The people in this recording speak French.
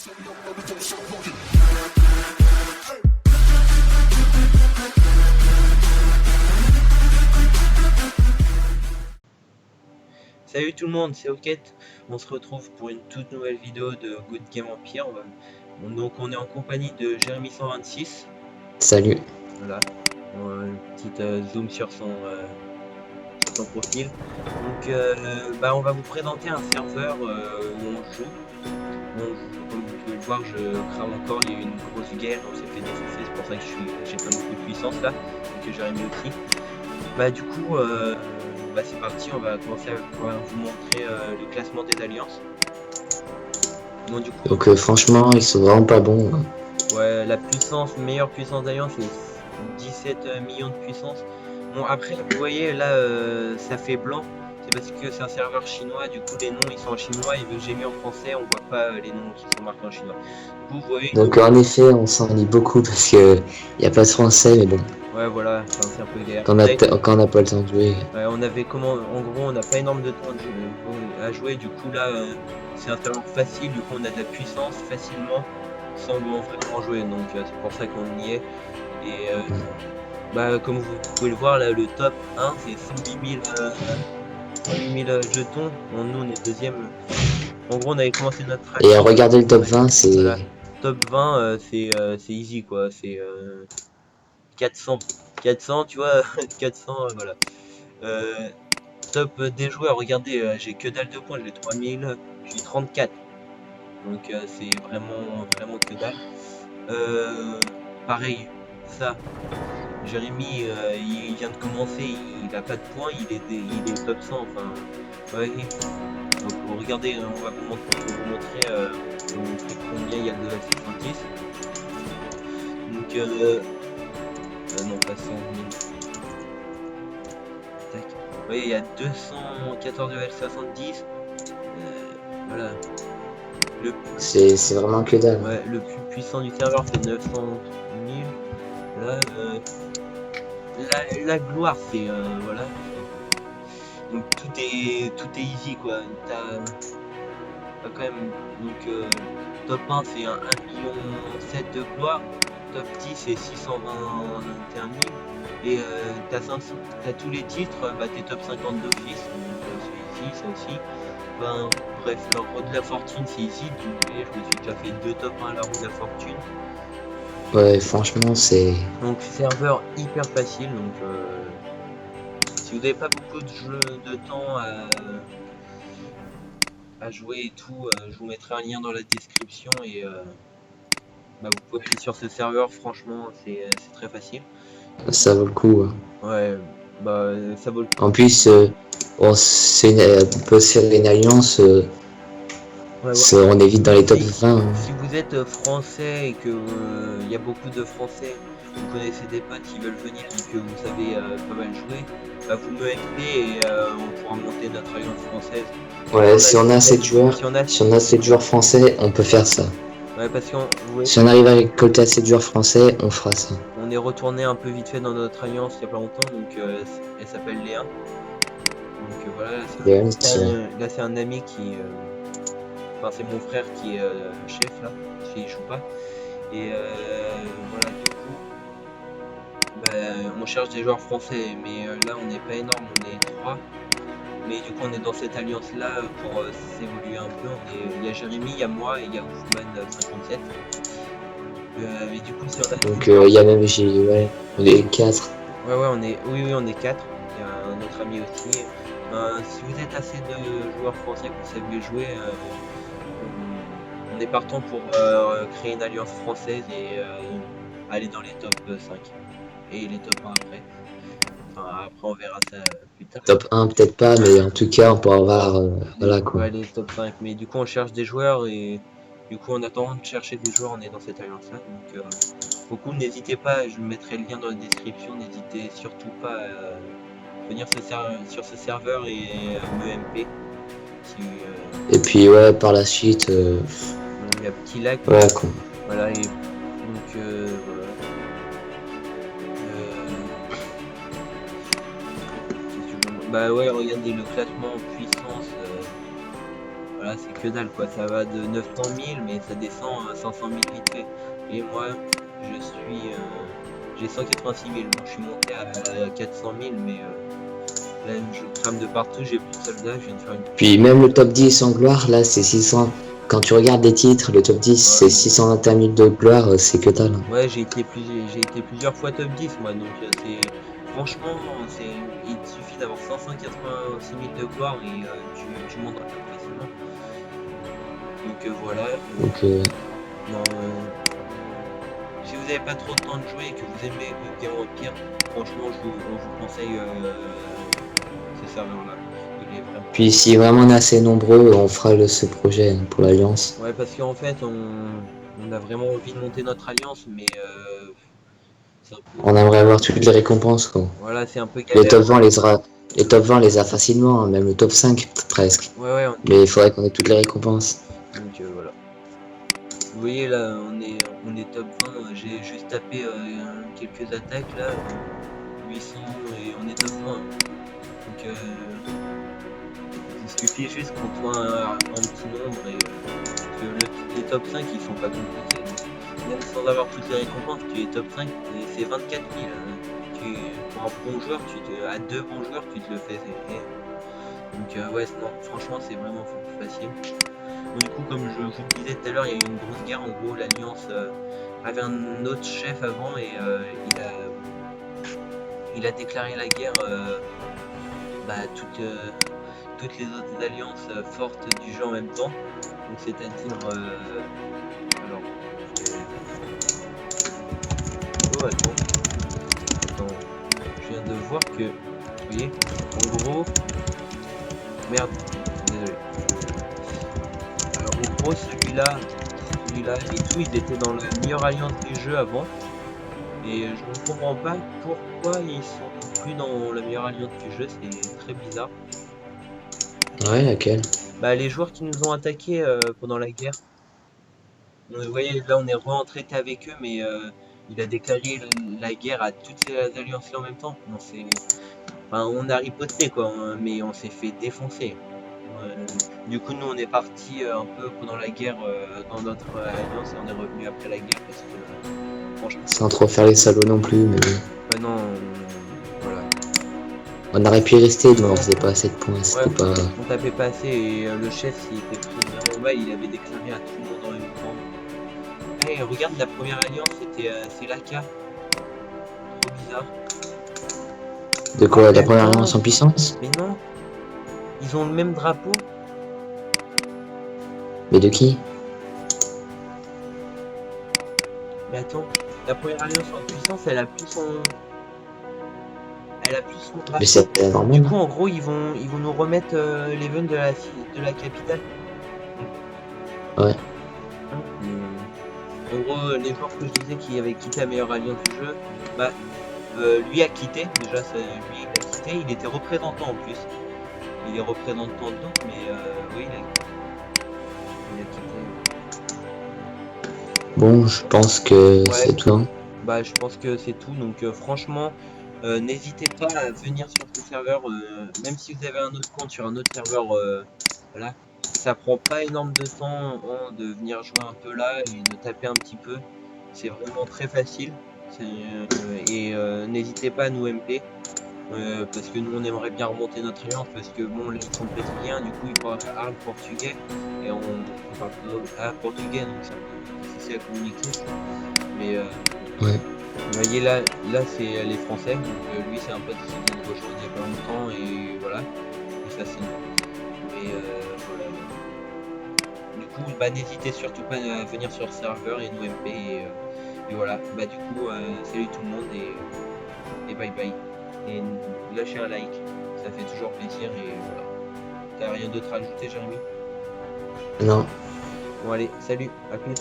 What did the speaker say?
Salut tout le monde, c'est Oket. On se retrouve pour une toute nouvelle vidéo de Good Game Empire. Donc on est en compagnie de Jérémy 126. Salut. Voilà. Une petite zoom sur son profil. Donc on va vous présenter un serveur où on joue. Comme vous pouvez le voir, je crame encore, il y a eu une grosse guerre, on s'est fait défoncer, c'est pour ça que j'ai pas beaucoup de puissance là, et que Jérémy aussi. Du coup, c'est parti, on va commencer à vous montrer le classement des alliances. Bon, du coup, Donc franchement, ils sont vraiment pas bons. Ouais, la meilleure puissance d'alliance, c'est 17 millions de puissance. Bon, après, vous voyez, là, ça fait blanc. C'est parce que c'est un serveur chinois, du coup, les noms, ils sont en chinois, et vu que j'ai mis en français, on voit pas les noms qui sont marqués en chinois. Vous voyez... Donc en effet, on s'ennuie beaucoup parce que y a pas de français, mais bon. Ouais, voilà, c'est un peu galère. Quand on n'a pas le temps de jouer. Ouais, en gros, on n'a pas énorme de temps à jouer, du coup, là, c'est un serveur facile, du coup, on a de la puissance facilement, sans vraiment jouer, donc c'est pour ça qu'on y est. Et comme vous pouvez le voir, là, le top 1, c'est 108 000 jetons. Bon, nous, on est deuxième. En gros, on avait commencé notre track. Et regardez le top 20, c'est... Voilà. Top 20, c'est easy, quoi. C'est 400, tu vois, 400, voilà. Top des joueurs, regardez, j'ai que dalle de points, j'ai 3000, je suis 34. Donc, c'est vraiment que dalle. Pareil, ça. Jérémy, il vient de commencer, il a pas de points, il est top 100, enfin, ouais. Donc regardez, on va vous montrer combien il y a de level 70. Donc, non, pas 100 000. Tac. Vous voyez, il y a 214 level 70. Voilà. C'est vraiment que dalle. Ouais, le plus puissant du serveur, c'est 900 000. Là, la gloire, c'est voilà. Donc tout est easy, quoi. T'as quand même, donc top 1 c'est 1,7 million de gloire, top 10 c'est 621 000, et t'as tous les titres, t'es top 50 d'office, donc c'est ici, ça aussi. Bref, la roue de la fortune c'est ici, je me suis déjà fait 2 top 1 à la roue de la fortune. Ouais, franchement, c'est... Donc serveur hyper facile, donc si vous n'avez pas beaucoup de temps à jouer et tout, je vous mettrai un lien dans la description, et vous pouvez aller sur ce serveur, franchement c'est très facile. Ça vaut le coup. Ouais, ça vaut le coup. En plus, on peut se faire une alliance, on est vite dans les top 20. Si vous êtes français et que il y a beaucoup de français, vous connaissez des potes qui veulent venir et que vous savez pas mal jouer, vous me MP et on pourra monter notre alliance française. Ouais, si on a 7 joueurs, si on a 7 joueurs français, on peut faire ça. Ouais, parce que si on arrive à récolter assez de joueurs français, on fera ça. On est retourné un peu vite fait dans notre alliance il y a pas longtemps, donc elle s'appelle Léa. Donc voilà, là c'est un ami qui... Enfin c'est mon frère qui est chef là, il joue pas. Et voilà, du coup, on cherche des joueurs français, mais là on n'est pas énorme, on est 3. Mais du coup on est dans cette alliance là pour s'évoluer un peu. Il y a Jérémy, il y a moi et il y a Oufman 57. Mais du coup si on a... Donc il y a même ouais, on est 4. Ouais, on est 4. Il y a un autre ami aussi. Si vous êtes assez de joueurs français que vous savez jouer, on est partant pour créer une alliance française et aller dans les top 5 et les top 1 après. Enfin, après on verra ça plus tard. Top 1 peut-être pas, mais en tout cas on pourra avoir voilà quoi. Ouais, les top 5, mais du coup on cherche des joueurs, et du coup en attendant de chercher des joueurs on est dans cette alliance là. Donc beaucoup, n'hésitez pas, je mettrai le lien dans la description, n'hésitez surtout pas à venir sur ce serveur et me MP. Et puis ouais, par la suite... il y a petit lac. Ouais, quoi. Voilà, et donc voilà. Ouais, regardez le classement en puissance. Voilà, c'est que dalle quoi, ça va de 900 000 mais ça descend à 500 000 vite fait. Et moi, je suis, j'ai 186 000, bon, je suis monté à 400 000 mais là je crame de partout, j'ai plus de soldats, je viens de faire une... Puis même le top 10 en gloire, là, c'est 600. Quand tu regardes les titres, le top 10, c'est 621 000 de gloire, c'est que dalle. Ouais, j'ai été plusieurs fois top 10 moi, donc c'est... Franchement, il te suffit d'avoir 586 000 de gloire et tu montes facilement. Donc voilà. Donc, Non, si vous n'avez pas trop de temps de jouer et que vous aimez Game Empire, franchement, on vous conseille ces serveurs-là. Il est vraiment... puis si vraiment on est assez nombreux, on fera ce projet pour l'Alliance. Ouais, parce qu'en fait, on a vraiment envie de monter notre alliance, mais c'est un peu... On aimerait avoir toutes les récompenses, quoi. Voilà, c'est un peu Les galère. top 20 les top 20 les a facilement, hein, même le top 5 presque. Ouais, Mais il faudrait qu'on ait toutes les récompenses. donc voilà. Vous voyez là, on est top 20, j'ai juste tapé quelques attaques là, 800 et on est top 20. Donc il suffit juste qu'on soit un petit nombre et que les top 5 ils sont pas compliqués. Même sans avoir toutes les récompenses, tu es top 5, c'est 24 000. Pour un bon joueur, à deux bons joueurs, tu te le fais. Donc ouais, non, franchement c'est vraiment facile. Donc, du coup, comme je vous le disais tout à l'heure, il y a eu une grosse guerre. En gros, l'Alliance avait un autre chef avant et il a déclaré la guerre à toutes les autres alliances fortes du jeu en même temps. Donc c'est-à-dire alors oh attends, je viens de voir que vous voyez en gros merde désolé. Alors en gros celui-là et tout ils étaient dans la meilleure alliance du jeu avant et je ne comprends pas pourquoi ils sont plus dans la meilleure alliance du jeu, c'est très bizarre. Ouais, laquelle? Bah les joueurs qui nous ont attaqués pendant la guerre. Vous voyez, là on est re-entraité avec eux, mais il a déclaré la guerre à toutes ces alliances en même temps. On a riposté quoi, mais on s'est fait défoncer. Du coup, nous on est parti un peu pendant la guerre dans notre alliance et on est revenu après la guerre parce que franchement. Sans trop faire les salauds non plus, mais bon. Ouais, non, voilà. On aurait pu y rester, mais on faisait pas assez de points, c'était pas... On tapait pas assez et le chef s'il était pris vraiment bas, il avait déclaré à tout le monde en même temps. Hey, regarde la première alliance, c'est l'AK. Trop bizarre. De quoi? La première alliance en puissance? Mais non. Ils ont le même drapeau. Mais de qui? Mais attends, la première alliance en puissance, elle a plus son drapeau. Mais c'est normal. Du coup, en gros, ils vont nous remettre l'event de la capitale. Ouais. En gros, les joueurs que je disais qui avaient quitté la meilleure alliance du jeu, bah, lui a quitté. Déjà, lui il a quitté. Il était représentant en plus. Il est représentant de donc, mais oui, il a quitté. Bon, je pense que c'est tout. Hein. Bah, je pense que c'est tout. Donc, franchement, n'hésitez pas à venir sur ce serveur, même si vous avez un autre compte sur un autre serveur. Voilà, ça prend pas énorme de temps de venir jouer un peu là et de taper un petit peu. C'est vraiment très facile. N'hésitez pas à nous MP. Parce que nous on aimerait bien remonter notre alliance parce que bon là ils sont brésiliens du coup ils parlent portugais et on parle pas portugais donc c'est un peu difficile à communiquer mais ouais. Vous voyez là c'est les français donc lui c'est un pote qui vient de rejoindre il y a pas longtemps et voilà et ça c'est mais voilà du coup bah n'hésitez surtout pas à venir sur le serveur et nous MP et voilà bah du coup salut tout le monde et bye bye. Et lâchez un like, ça fait toujours plaisir et voilà. T'as rien d'autre à ajouter, Jérémy? Non. Bon allez, salut, à plus.